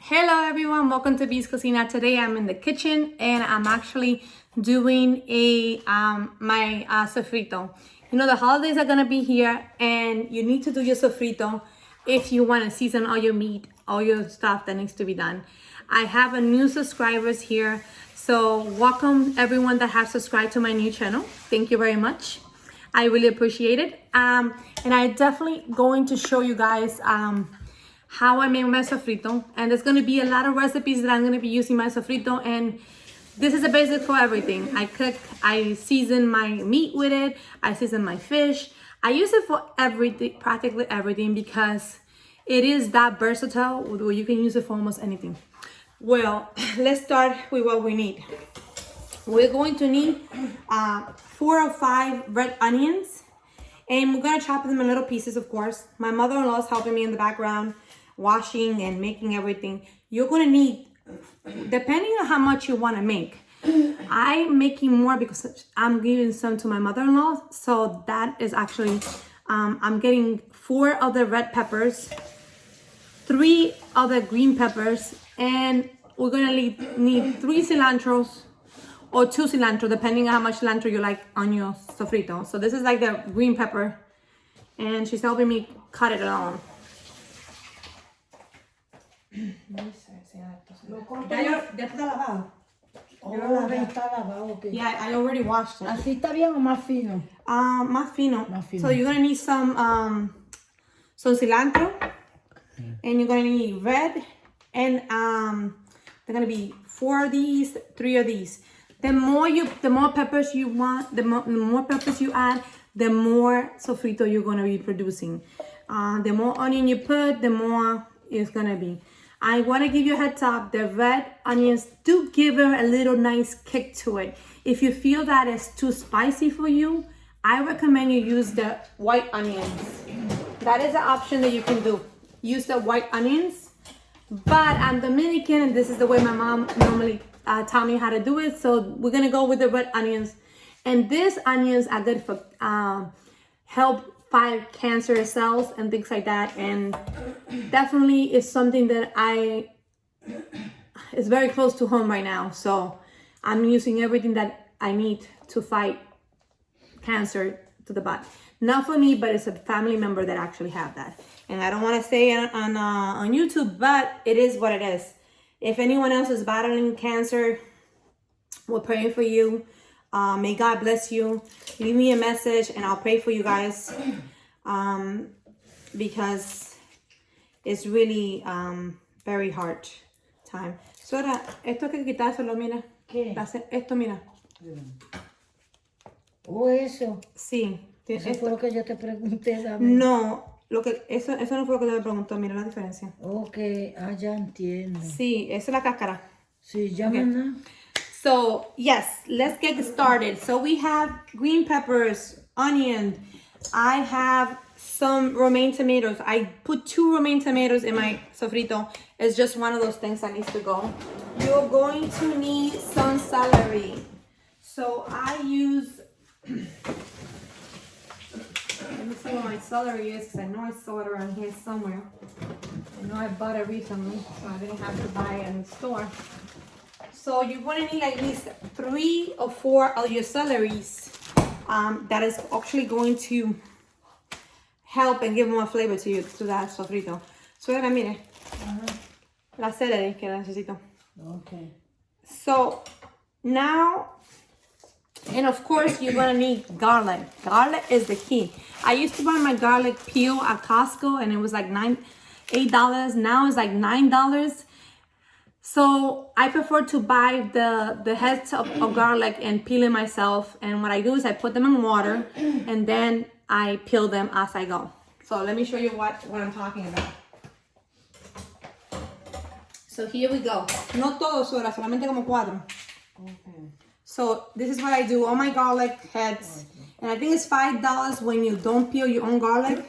Hello everyone, welcome to B's Cocina. Today I'm in the kitchen and I'm actually doing my sofrito. You know the holidays are gonna be here and you need to do your sofrito if you want to season all your meat, all your stuff that needs to be done. I have a new subscribers here, so welcome everyone that has subscribed to my new channel. Thank you very much. I really appreciate it. And I definitely going to show you guys how I make my sofrito, and there's going to be a lot of recipes that I'm going to be using my sofrito, and this is a basic for everything. I season my meat with it, I season my fish, I use it for everything, practically everything, because it is that versatile where you can use it for almost anything. Well, let's start with what we need. We're going to need 4 or 5 red onions, and we're going to chop them in little pieces, of course. My mother-in-law is helping me in the background, washing and making everything. You're gonna need, depending on how much you want to make. I'm making more because I'm giving some to my mother-in-law, so that is actually I'm getting 4 of the red peppers, 3 of the green peppers, and we're gonna need 3 cilantros or 2 cilantro, depending on how much cilantro you like on your sofrito. So this is like the green pepper, and she's helping me cut it along. Yeah, I already washed it. ¿Así está bien o más fino? Más fino. So you're gonna need some cilantro, and you're gonna need red, and they're gonna be 4 of these, 3 of these. The more peppers you want, the more peppers you add, the more sofrito you're gonna be producing. The more onion you put, the more it's gonna be. I want to give you a heads up, the red onions do give a little nice kick to it. If you feel that it's too spicy for you, I recommend you use the white onions. That is an option that you can do. Use the white onions. But I'm Dominican, and this is the way my mom normally taught me how to do it. So we're going to go with the red onions. And these onions are good for help fight cancer cells and things like that, and definitely is something that is very close to home right now. So I'm using everything that I need to fight cancer to the body. Not for me, but it's a family member that actually have that. And I don't want to say it on YouTube, but it is what it is. If anyone else is battling cancer, we're praying for you. May God bless you. Leave me a message and I'll pray for you guys, because it's really very hard time. Sora, esto que quitárselo, mira. ¿Qué? Esto, mira. ¿O eso? Sí. Eso fue lo que yo te pregunté, David. No, eso no fue lo que te preguntó. Mira la diferencia. Ok, ya entiendo. Sí, esa es la cáscara. Sí, ya Okay. ¿verdad? So, yes, let's get started. So we have green peppers, onion. I have some romaine tomatoes. I put 2 romaine tomatoes in my sofrito. It's just one of those things that needs to go. You're going to need some celery. So I use, let me see where my celery is, because I know I saw it around here somewhere. I know I bought it recently, so I didn't have to buy it in the store. So you're going to need at least 3 or 4 of your celeries. That is actually going to help and give more flavor to that sofrito. Suegra, mire. La celery que la necesito. Okay. So now, and of course you're going to need garlic. Garlic is the key. I used to buy my garlic peel at Costco, and it was like $8. Now it's like $9. So I prefer to buy the heads of garlic and peel it myself. And what I do is I put them in water and then I peel them as I go. So let me show you what I'm talking about. So here we go. No todo, Sora, solamente como 4. Okay. So this is what I do, all my garlic heads. And I think it's $5 when you don't peel your own garlic.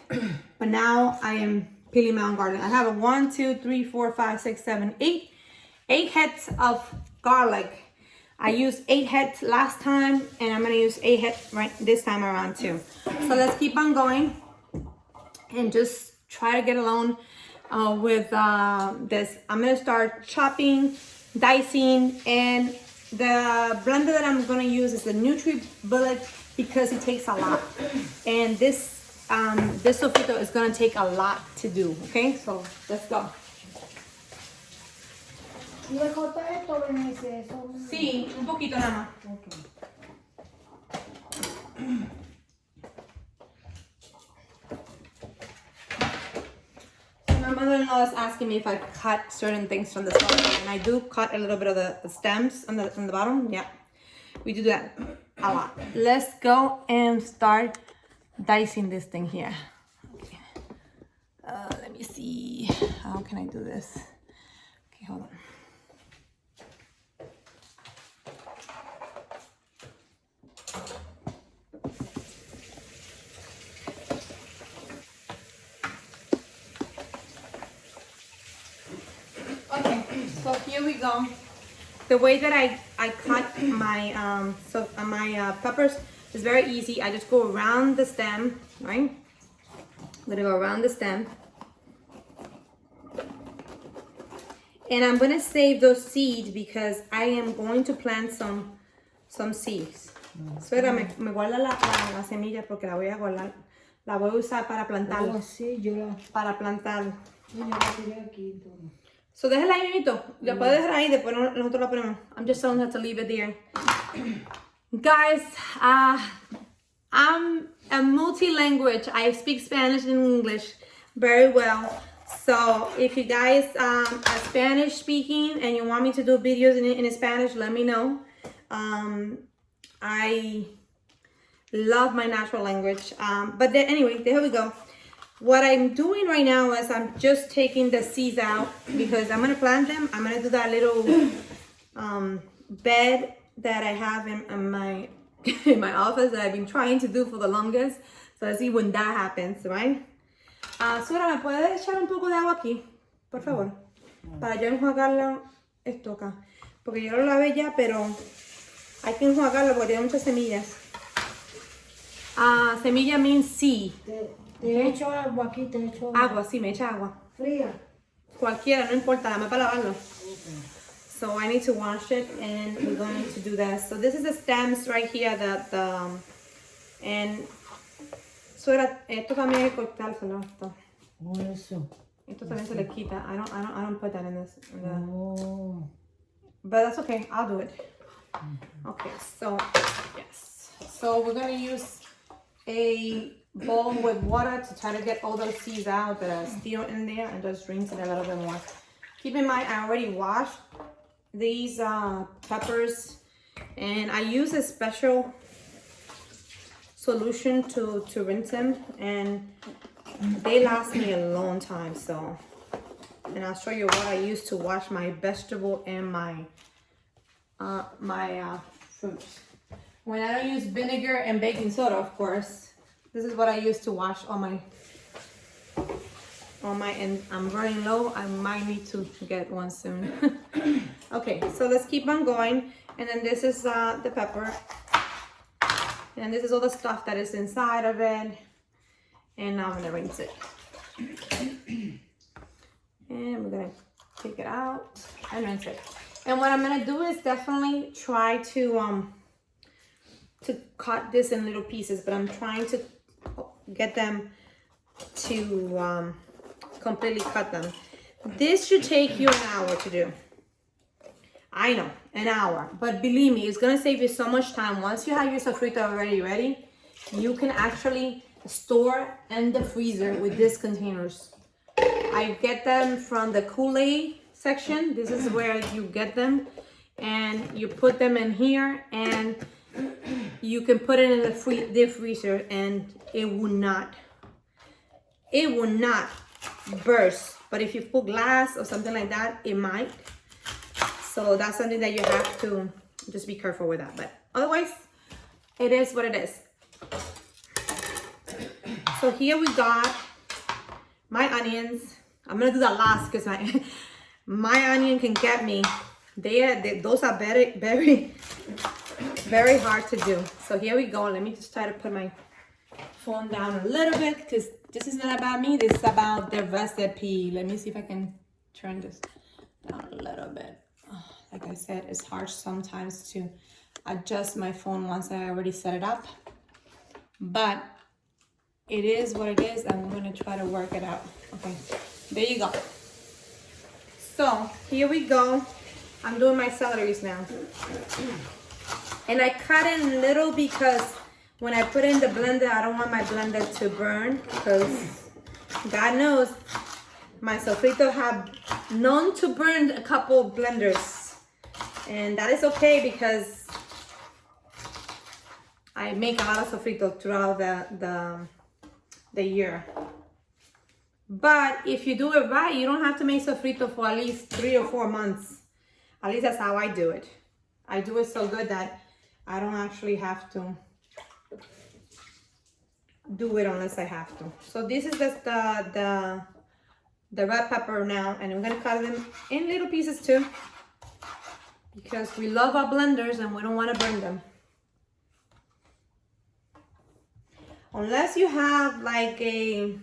But now I am peeling my own garlic. I have a 1, 2, 3, 4, 5, 6, 7, 8 heads of garlic. I used 8 heads last time, and I'm gonna use 8 heads right this time around too. So let's keep on going and just try to get along with this. I'm gonna start chopping, dicing, and the blender that I'm gonna use is the NutriBullet because it takes a lot. And this sofrito is gonna take a lot to do. Okay, so let's go. ¿Y le corta esto, Benice? Eso. Sí, un poquito nada más. Okay. My mother-in-law is asking me if I cut certain things from the celery, and I do cut a little bit of the stems on the bottom. Yeah, we do that a lot. Let's go and start dicing this thing here. Okay. Let me see. How can I do this? Okay, hold on. Okay, so here we go. The way that I cut my peppers is very easy. I just go around the stem, right? I'm gonna go around the stem. And I'm gonna save those seeds because I am going to plant some seeds. Espera, me guarda la semilla porque la voy a guardar. La voy a usar para plantar. Oh, sí, yo la... Para plantar. Yo la tiré aquí. Todo. So déjala ahí, mimito. La puedes dejar ahí, después nosotros la ponemos. I'm just telling her to leave it there. Guys, I'm a multi-language. I speak Spanish and English very well. So if you guys are Spanish speaking and you want me to do videos in Spanish, let me know. I love my natural language. But then, anyway, there we go. What I'm doing right now is I'm just taking the seeds out because I'm going to plant them. I'm going to do that little bed that I have in my in my office that I've been trying to do for the longest. So let's see when that happens, right? Sora, ¿me puedes echar un poco de agua aquí? Por favor. Para yo enjuagarlo esto acá. Porque yo lo lavé ya, pero hay que enjuagarlo porque tiene muchas semillas. Semilla means seed. Te echo agua aquí, te echo Agua, sí, me echa agua. Fría. Cualquiera, no importa, dame para lavarlo. Okay. So I need to wash it and we're going to do that. So this is the stems right here that and so esto también hay que cortárselo esto. Oh, eso. Esto también se le quita. I don't put that in this. Oh. But that's okay, I'll do it. Okay, so yes. So we're gonna use a bowl with water to try to get all those seeds out that are still in there and just rinse it a little bit more. Keep in mind, I already washed these peppers and I use a special solution to rinse them and they last me a long time. So, and I'll show you what I use to wash my vegetable and my fruits. When I don't use vinegar and baking soda, of course, this is what I use to wash all my, and I'm running low. I might need to get one soon. Okay, so let's keep on going. And then this is the pepper. And this is all the stuff that is inside of it. And now I'm gonna rinse it. And we're gonna take it out and rinse it. And what I'm gonna do is definitely try to cut this in little pieces, but I'm trying to get them to completely cut them. This should take you an hour to do. I know, an hour, but believe me, it's gonna save you so much time. Once you have your sofrito already ready, you can actually store in the freezer with these containers. I get them from the Kool-Aid section. This is where you get them, and you put them in here, and you can put it in the deep freezer, and it will not burst. But if you put glass or something like that, it might. So that's something that you have to just be careful with that. But otherwise, it is what it is. So here we got my onions. I'm gonna do that last because my onion can get me. Those are very, very, very hard to do. So here we go. Let me just try to put my phone down a little bit because this is not about me. This is about the recipe. Let me see if I can turn this down a little bit. Like I said, it's hard sometimes to adjust my phone once I already set it up. But it is what it is, and we're gonna try to work it out. Okay, there you go. So here we go. I'm doing my celeries now. And I cut it in little because when I put it in the blender, I don't want my blender to burn, because God knows my sofrito have known to burn a couple blenders. And that is okay because I make a lot of sofrito throughout the year. But if you do it right, you don't have to make sofrito for at least 3 or 4 months. At least that's how I do it. I do it so good that I don't actually have to do it unless I have to. So this is just the red pepper now, and I'm gonna cut them in little pieces too, because we love our blenders and we don't want to burn them. Unless you have like a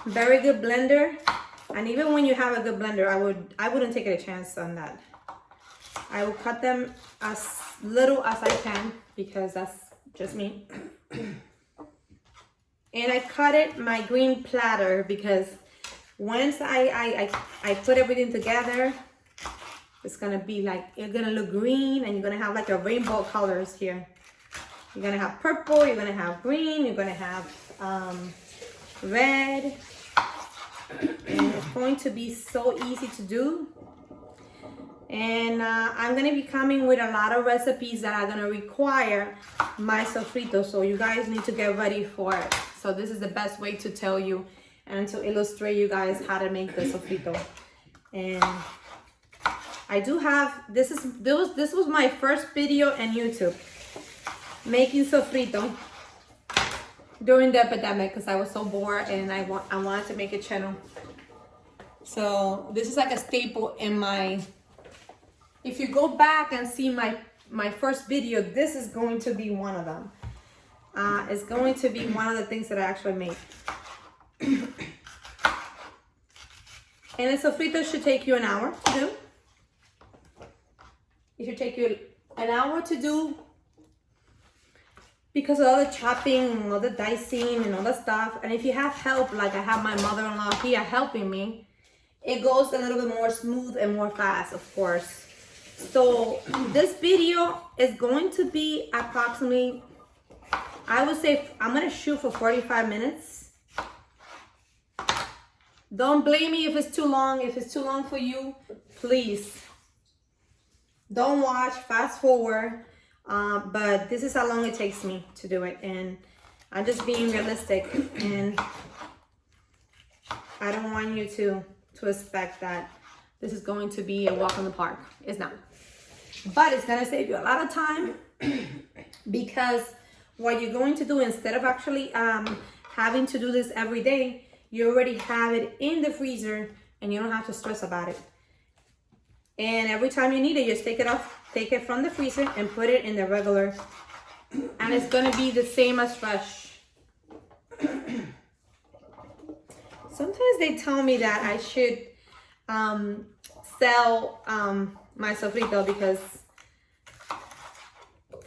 very good blender, and even when you have a good blender, I wouldn't take a chance on that. I will cut them as little as I can because that's just me. And I cut it my green platter because once I put everything together, it's gonna be like, it's gonna look green, and you're gonna have like a rainbow colors here. You're gonna have purple, you're gonna have green, you're gonna have red. And it's going to be so easy to do. And I'm gonna be coming with a lot of recipes that are gonna require my sofrito, so you guys need to get ready for it. So this is the best way to tell you and to illustrate you guys how to make the sofrito. And I do have, this was my first video on YouTube, making sofrito during the epidemic, because I was so bored and I wanted to make a channel. So this is like a staple in my, if you go back and see my first video, this is going to be one of them. It's going to be one of the things that I actually made. And the sofrito should take you an hour to do. It should take you an hour to do because of all the chopping and all the dicing and all the stuff. And if you have help, like I have my mother-in-law here helping me, it goes a little bit more smooth and more fast, of course. So this video is going to be approximately, I would say, I'm gonna shoot for 45 minutes. Don't blame me if it's too long. If it's too long for you, please don't watch, fast forward. But this is how long it takes me to do it, and I'm just being realistic, and I don't want you to expect that this is going to be a walk in the park. It's not. But it's gonna save you a lot of time because what you're going to do, instead of actually having to do this every day, you already have it in the freezer and you don't have to stress about it. And every time you need it, you just take it from the freezer and put it in the regular, and it's gonna be the same as fresh. Sometimes they tell me that I should sell my sofrito, because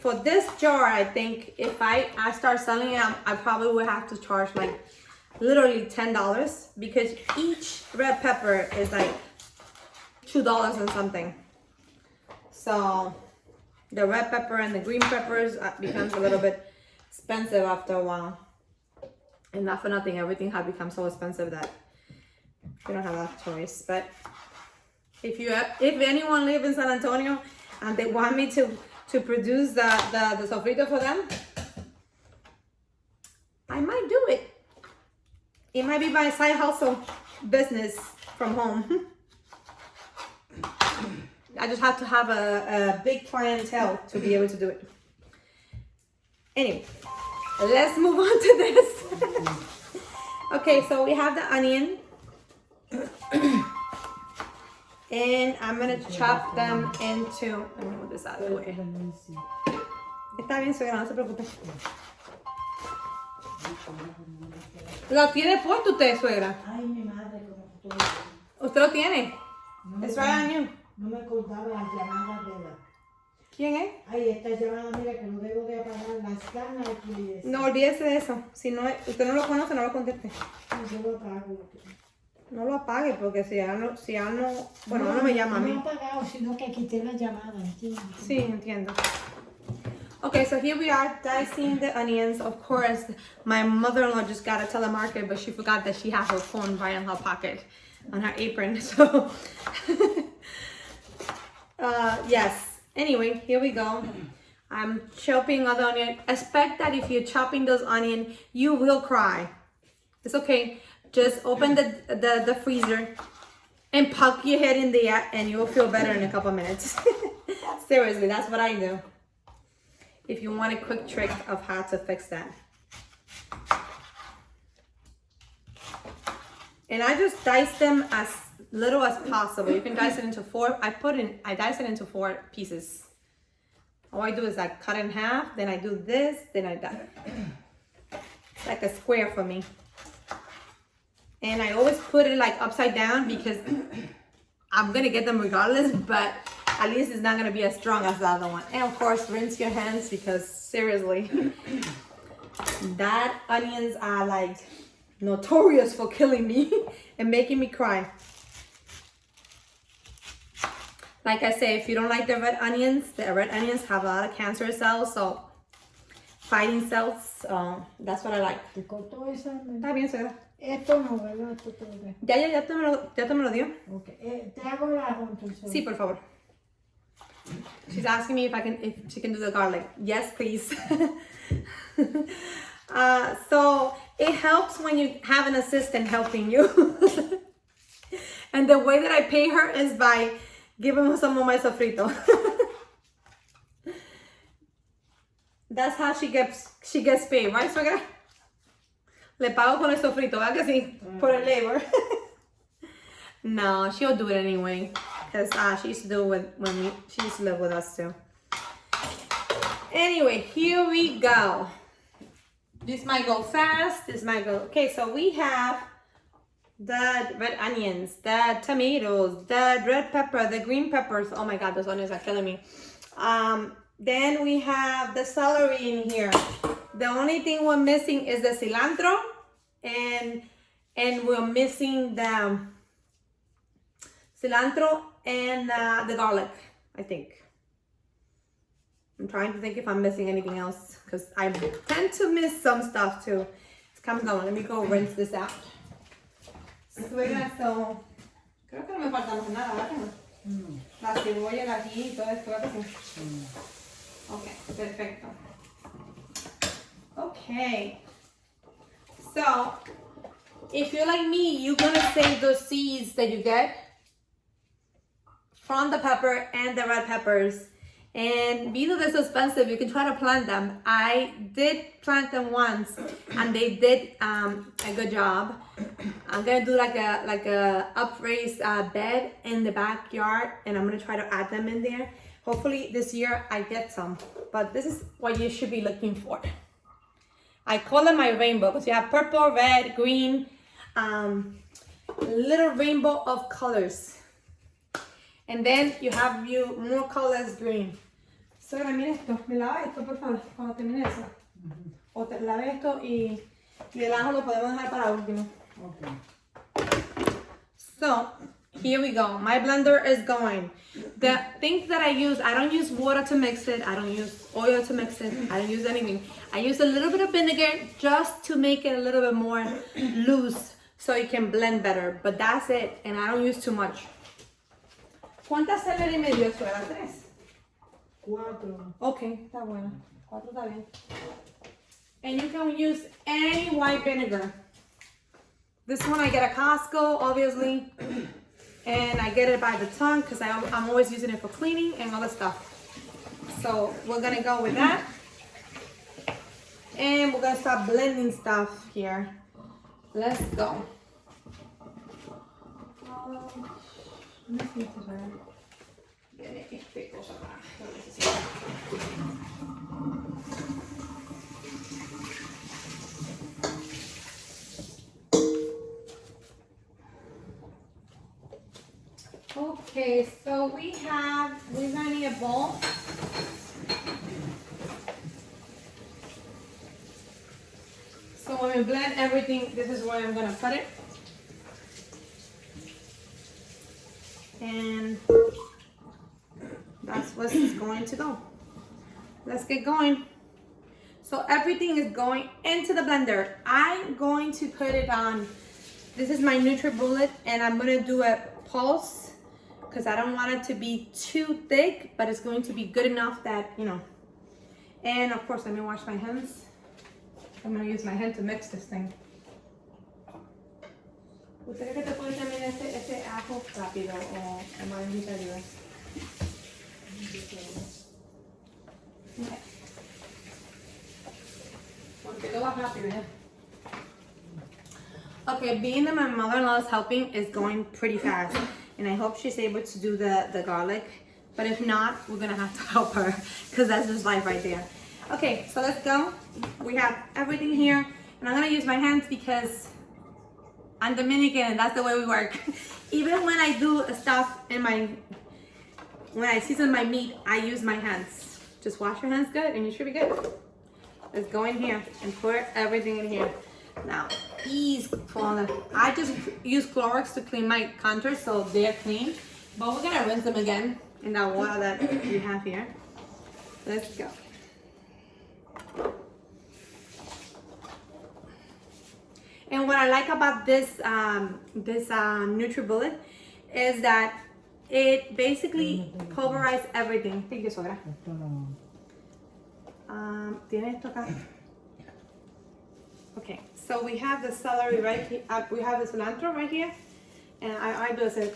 for this jar, I think if I start selling it, I probably would have to charge like literally $10, because each red pepper is like $2 and something. So the red pepper and the green peppers becomes a little bit expensive after a while. And not for nothing, everything has become so expensive that you don't have a choice. But if anyone lives in San Antonio and they want me to produce the sofrito for them, I might do it. It might be my side hustle business from home. I just have to have a big clientele to be able to do it. Anyway, let's move on to this. Okay, so we have the onion. And I'm gonna chop them into, let me move this out of the way. Está bien, suegra, no se preocupe. ¿Lo tiene puesto usted, suegra? Ay, mi madre, como todo. ¿Usted lo tiene? No, ¿Es right on you? no me acordaba las llamadas de la... ¿Quién es? Ay, esta llamada, mira que no debo de apagar. Las canas aquí. No, olvídese de eso. Si no, usted no lo conoce, no lo conteste. Yo lo apago. No lo apague porque si ya no, bueno, no me llama a mí. No apagado, sino que quité la llamada, ¿entiendes? Sí, entiendo. Okay, so here we are dicing the onions. Of course, my mother-in-law just got a telemarketer, but she forgot that she had her phone right in her pocket, on her apron. So, yes. Anyway, here we go. I'm chopping other onion. Expect that if you're chopping those onion, you will cry. It's okay. Just open the freezer and poke your head in there and you will feel better in a couple minutes. Seriously, that's what I do. If you want a quick trick of how to fix that. And I just dice them as little as possible. You can dice it into four. I dice it into 4 pieces. All I do is I cut it in half, then I do this, then I dice. It's like a square for me. And I always put it like upside down because I'm gonna get them regardless, but at least it's not gonna be as strong as the other one. And of course, rinse your hands because seriously, that onions are like notorious for killing me and making me cry. Like I say, if you don't like the red onions have a lot of cancer cells, so fighting cells, that's what I like. ¿Te cortó esa? Está bien, suegra. Esto no, ¿verdad? Esto todo bien. Ya te me lo dio. Okay. Te hago el ajo entonces. Sí, por favor. She's asking me if she can do the garlic. Yes, please. So it helps when you have an assistant helping you. And the way that I pay her is by giving her some of my sofrito. That's how she gets paid, right, suegra? Le pago con el sofrito, ¿verdad que sí? Por el labor. No, she'll do it anyway. Because she used to do it she used to live with us too. Anyway, here we go. This might go fast. This might go... Okay, so we have the red onions, the tomatoes, the red pepper, the green peppers. Oh my God, those onions are killing me. Then we have the celery in here. The only thing we're missing is the cilantro, and we're missing the cilantro and the garlic, I think. I'm trying to think if I'm missing anything else because I tend to miss some stuff too. It's coming on. Let me go rinse this out. Suegra, so creo que no me falta más nada, ¿verdad? La cebolla, el ají y todo esto, ¿verdad? Okay, perfecto. Okay. So, if you're like me, you're gonna save those seeds that you get from the pepper and the red peppers. And because they're so expensive, you can try to plant them. I did plant them once, and they did a good job. I'm gonna do like a upraised bed in the backyard, and I'm gonna try to add them in there. Hopefully this year I get some, but this is what you should be looking for. I call it my rainbow because you have purple, red, green, little rainbow of colors. And then you have more colors green. So, mira esto, me lava esto por favor, cuando termine eso. O te lave esto y el ajo lo podemos dejar para último. Okay. So, here we go. My blender is going. The things that I use, I don't use water to mix it. I don't use oil to mix it. I don't use anything. I use a little bit of vinegar just to make it a little bit more loose so it can blend better. But that's it. And I don't use too much. ¿Cuántas celery me dio, suegra? 3. 4. Okay, está bueno. 4 está bien. And you can use any white vinegar. This one I get at Costco, obviously. And I get it by the ton because I'm always using it for cleaning and other stuff. So we're gonna go with that. And we're gonna start blending stuff here. Let's go. Okay, so we're gonna need a bowl. So when we blend everything, this is where I'm gonna put it. And that's what's going to go. Let's get going. So everything is going into the blender. I'm going to put it on, this is my NutriBullet, and I'm gonna do a pulse because I don't want it to be too thick, but it's going to be good enough that, you know. And of course, let me wash my hands. I'm gonna use my hand to mix this thing. ¿Usted cree que te pone también ese ajo rápido o más ayuda? Okay. Porque lo vas rápido, ¿eh? Okay, being that my mother-in-law is helping is going pretty fast, and I hope she's able to do the garlic. But if not, we're gonna have to help her because that's just life right there. Okay, so let's go. We have everything here, and I'm gonna use my hands because I'm Dominican and that's the way we work. Even when I do stuff when I season my meat, I use my hands. Just wash your hands good and you should be good. Let's go in here and pour everything in here. Now, I just use Clorox to clean my counters so they're clean, but we're gonna rinse them again in that water that we have here. Let's go. And what I like about this NutriBullet is that it basically pulverizes everything. Thank you, Sogra. ¿Tiene esto acá? Okay, so we have the celery right here. We have the cilantro right here, and I do it.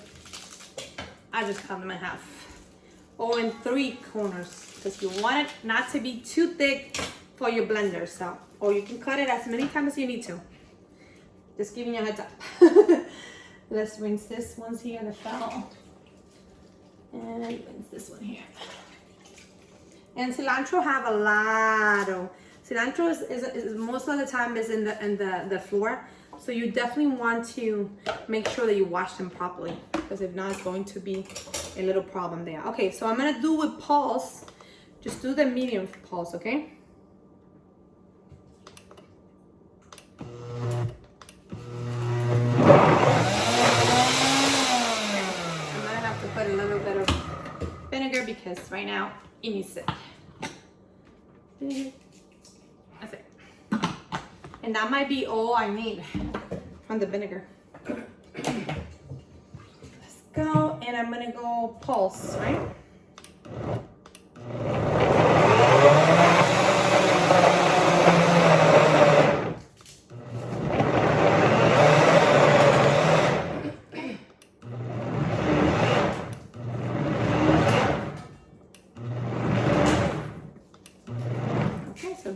I just cut them in half, or in 3 corners, because you want it not to be too thick for your blender. So, or you can cut it as many times as you need to. Just giving you a heads up. Let's rinse this one's here that fell. And rinse this one here. And cilantro have a lot of, cilantro is most of the time is in the floor. So you definitely want to make sure that you wash them properly, because if not, it's going to be a little problem there. Okay, so I'm gonna do with pulse. Just do the medium pulse, okay? Put a little bit of vinegar because right now it needs it. That's it. And that might be all I need from the vinegar. Let's go, and I'm gonna go pulse, right?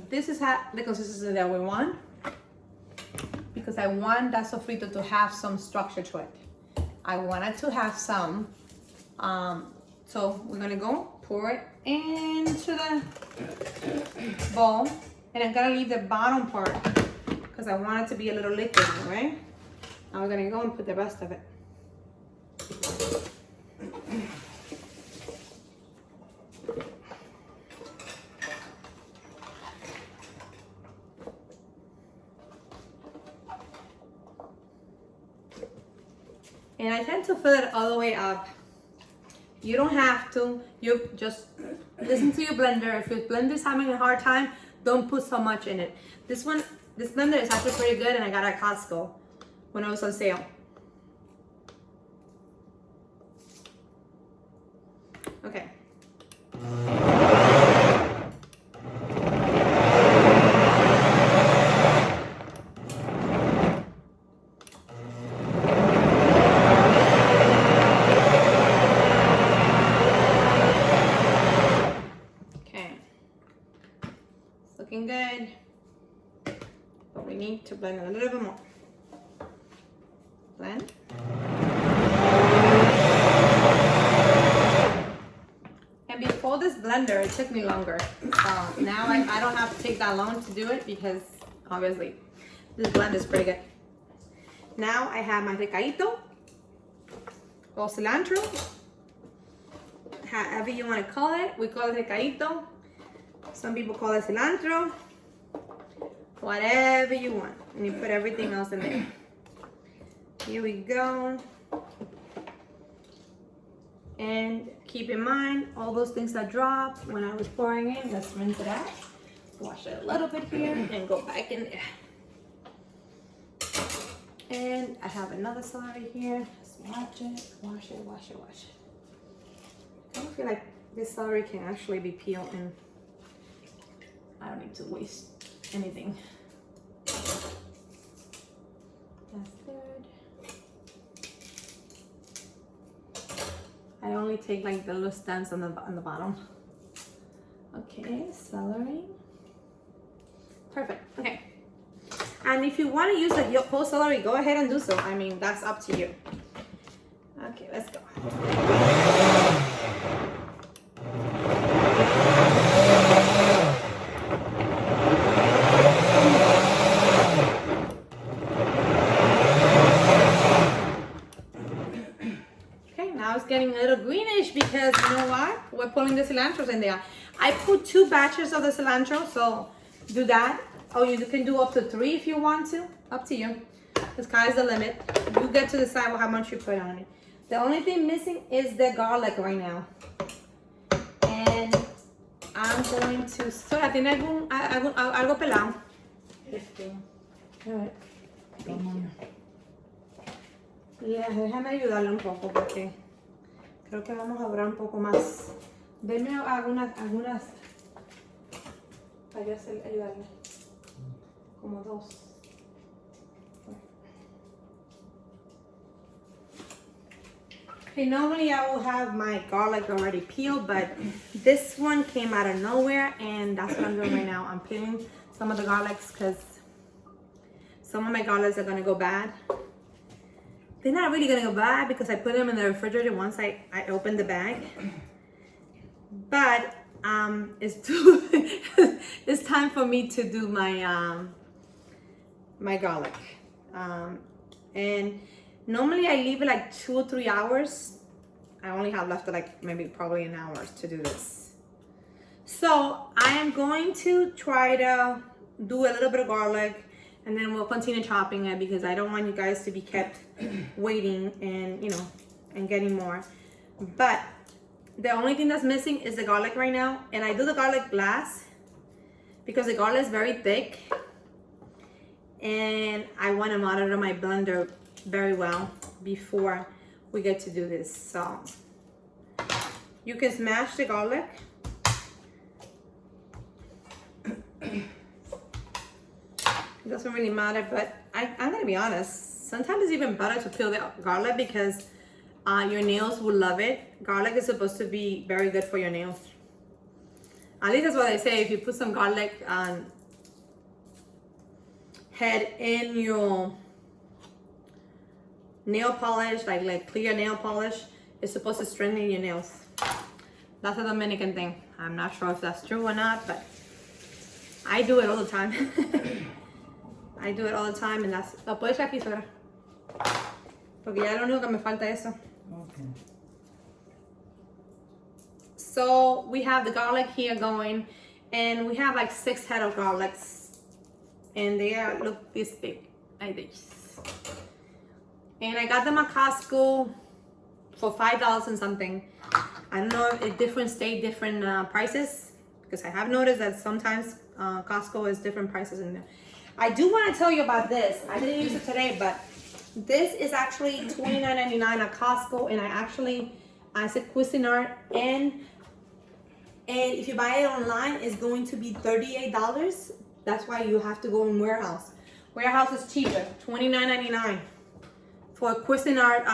This is the consistency that we want, because I want that sofrito to have some structure to it. I want it to have some, so we're gonna go pour it into the bowl, and I'm gonna leave the bottom part because I want it to be a little liquid, right? Now we're gonna go and put the rest of it. And I tend to fill it all the way up. You don't have to. You just listen to your blender. If your blender is having a hard time, don't put so much in it. This blender is actually pretty good, and I got it at Costco when it was on sale. Okay. Good, but we need to blend a little bit more. Blend. And before this blender, it took me longer. So now I don't have to take that long to do it, because obviously this blend is pretty good. Now I have my recadito. or cilantro, however you want to call it. We call it recadito. Some people call it cilantro. Whatever you want. And you put everything else in there. Here we go. And keep in mind, all those things that dropped when I was pouring in, let's rinse it out. Wash it a little bit here and go back in there. And I have another celery here. Just wash it, wash it, wash it, wash it. I don't feel like this celery can actually be peeled, and I don't need to waste anything. That's good. I only take like the little stems on the bottom. Okay, celery. Perfect. Okay. And if you want to use the whole celery, go ahead and do so. I mean, that's up to you. Okay, let's go. Okay, now it's getting a little greenish because you know what? We're pulling the cilantros in there. I put 2 batches of the cilantro, so do that. Oh, you can do up to 3 if you want to. Up to you. The sky's the limit. You get to decide how much you put on it. The only thing missing is the garlic right now. And I'm going to... ¿tiene algo pelado? Yeah, déjame ayudarle un poco porque creo que vamos a durar un poco más. Denme algunas para yo ayudarle. Como 2. Okay, normally I will have my garlic already peeled, but this one came out of nowhere, and that's what I'm doing right now. I'm peeling some of the garlics because some of my garlics are gonna go bad. They're not really gonna go bad because I put them in the refrigerator once I opened the bag. But it's time for me to do my my garlic. And normally I leave it like 2 or 3 hours. I only have left like maybe probably an hour to do this. So I am going to try to do a little bit of garlic, and then we'll continue chopping it because I don't want you guys to be kept waiting and, you know, and getting more. But the only thing that's missing is the garlic right now. And I do the garlic last because the garlic is very thick. And I want to monitor my blender very well before we get to do this. So you can smash the garlic. It doesn't really matter, but I'm gonna be honest, sometimes it's even better to peel the garlic because your nails will love it. Garlic is supposed to be very good for your nails. At least that's what they say. If you put some garlic head in your nail polish, like clear nail polish, it's supposed to strengthen your nails. That's a Dominican thing. I'm not sure if that's true or not, but I do it all the time. I do it all the time, and that's... Lo puedes echar aquí, suegra. Porque ya lo único que me falta es eso. Okay. So we have the garlic here going, and we have like 6 head of garlics, and they are look this big, like this. And I got them at Costco for $5 and something. I don't know if different state, different prices, because I have noticed that sometimes Costco is different prices in there. I do want to tell you about this. I didn't use it today, but this is actually $29.99 at Costco, and it's a Cuisinart, and if you buy it online, it's going to be $38. That's why you have to go in warehouse. Warehouse is cheaper, $29.99 for a Cuisinart.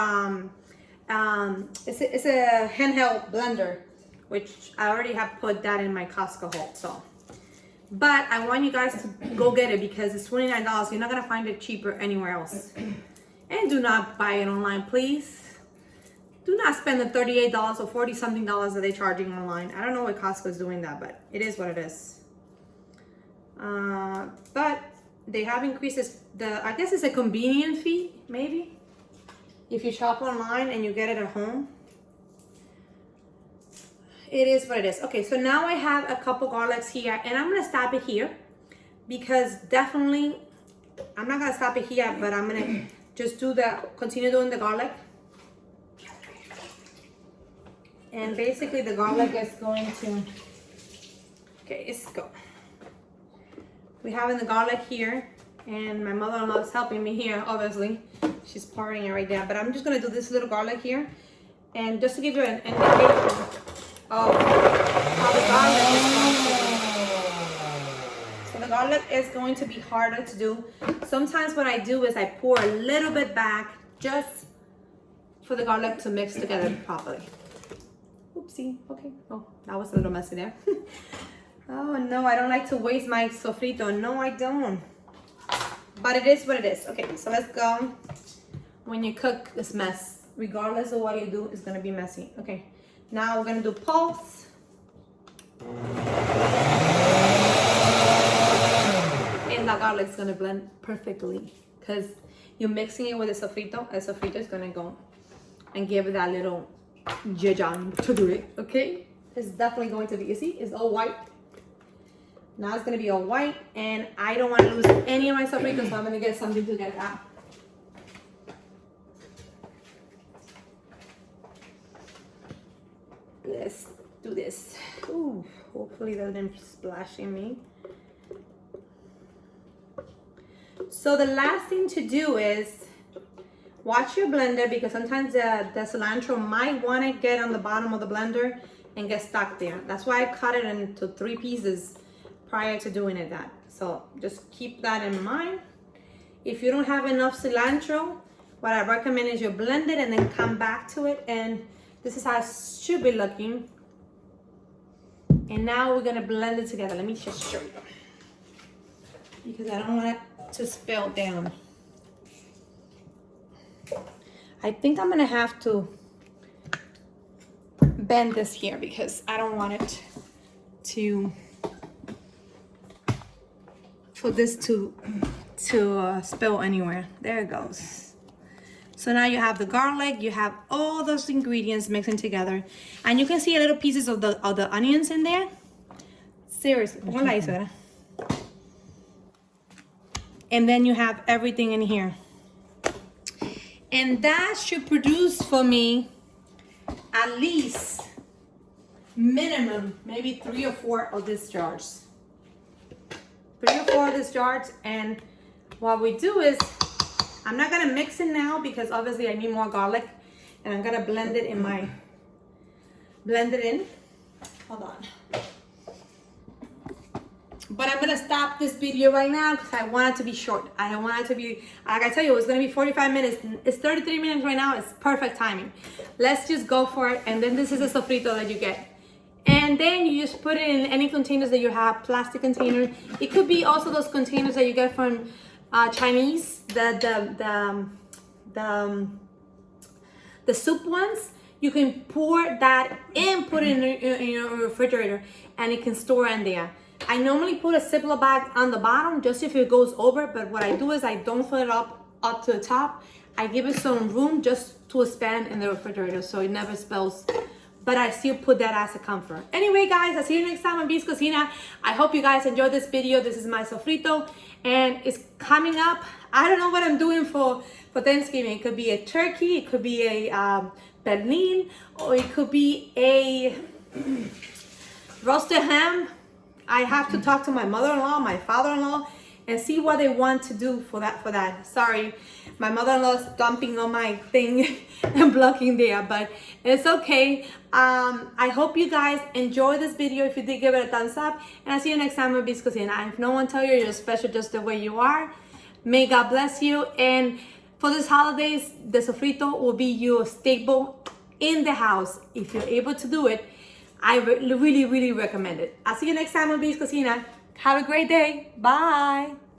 It's a handheld blender, which I already have put that in my Costco haul. So, but I want you guys to go get it because it's $29. You're not gonna find it cheaper anywhere else. And do not buy it online, please. Do not spend the $38 or 40 something dollars that they're charging online. I don't know why Costco is doing that, but it is what it is. But they have increased I guess it's a convenience fee, maybe. if you shop online and you get it at home, it is what it is. Okay, so now I have a couple garlics here, and I'm gonna stop it here because definitely I'm not gonna stop it here, but I'm gonna just continue doing the garlic. And basically the garlic is going to, okay, let's go. We have the garlic here, and my mother-in-law is helping me here, obviously. She's pouring it right there, but I'm just gonna do this little garlic here. And just to give you an indication of how the garlic is going to be. So the garlic is going to be harder to do. Sometimes what I do is I pour a little bit back just for the garlic to mix together properly. Oopsie, okay. Oh, that was a little messy there. Oh no, I don't like to waste my sofrito. No, I don't. But it is what it is. Okay, so let's go. When you cook this mess, regardless of what you do, it's gonna be messy. Okay, now we're gonna do pulse. And the garlic's gonna blend perfectly because you're mixing it with the sofrito. And sofrito is gonna go and give it that little jajang to do it. Okay, it's definitely going to be, you see, it's all white. Now it's gonna be all white, and I don't want to lose any of my sofrito, so I'm gonna get something to get out. Let's do this. Ooh, hopefully that didn't splash in me. So the last thing to do is watch your blender, because sometimes the cilantro might want to get on the bottom of the blender and get stuck there. That's why I cut it into 3 pieces prior to doing it that. So just keep that in mind. If you don't have enough cilantro, what I recommend is you blend it and then come back to it, and this is how it should be looking. And now we're gonna blend it together. Let me just show you, because I don't want it to spill down. I think I'm gonna have to bend this here because I don't want it to, for this to spill anywhere. There it goes. So now you have the garlic, you have all those ingredients mixing together, and you can see a little pieces of the onions in there. Seriously, and then you have everything in here, and that should produce for me at least minimum maybe 3 or 4 of these jars. 3 or 4 of these jars. And what we do is, I'm not gonna mix it now because obviously I need more garlic, and I'm gonna blend it in. Hold on. But I'm gonna stop this video right now because I want it to be short. I don't want it to be, like I tell you, it's gonna be 45 minutes. It's 33 minutes right now. It's perfect timing. Let's just go for it. And then this is a sofrito that you get. And then you just put it in any containers that you have, plastic container. It could be also those containers that you get from Chinese, the soup ones. You can pour that and put it in your refrigerator, and it can store in there. I normally put a Ziploc bag on the bottom just if it goes over, but what I do is I don't fill it up to the top. I give it some room just to expand in the refrigerator so it never spills, but I still put that as a comfort. Anyway, guys, I'll see you next time on V's Cocina. I hope you guys enjoyed this video. This is my sofrito, and it's coming up. I don't know what I'm doing for Thanksgiving. It could be a turkey, it could be a pernil, or it could be a roasted ham. I have to talk to my mother-in-law, my father-in-law, and see what they want to do for that. Sorry, my mother-in-law is dumping on my thing and blocking there, but it's okay. I hope you guys enjoy this video. If you did, give it a thumbs up, and I'll see you next time on V's Cocina. If no one tell you you're special just the way you are, may God bless you. And for this holidays, the sofrito will be your staple in the house. If you're able to do it, I really recommend it. I'll see you next time on V's Cocina. Have a great day. Bye.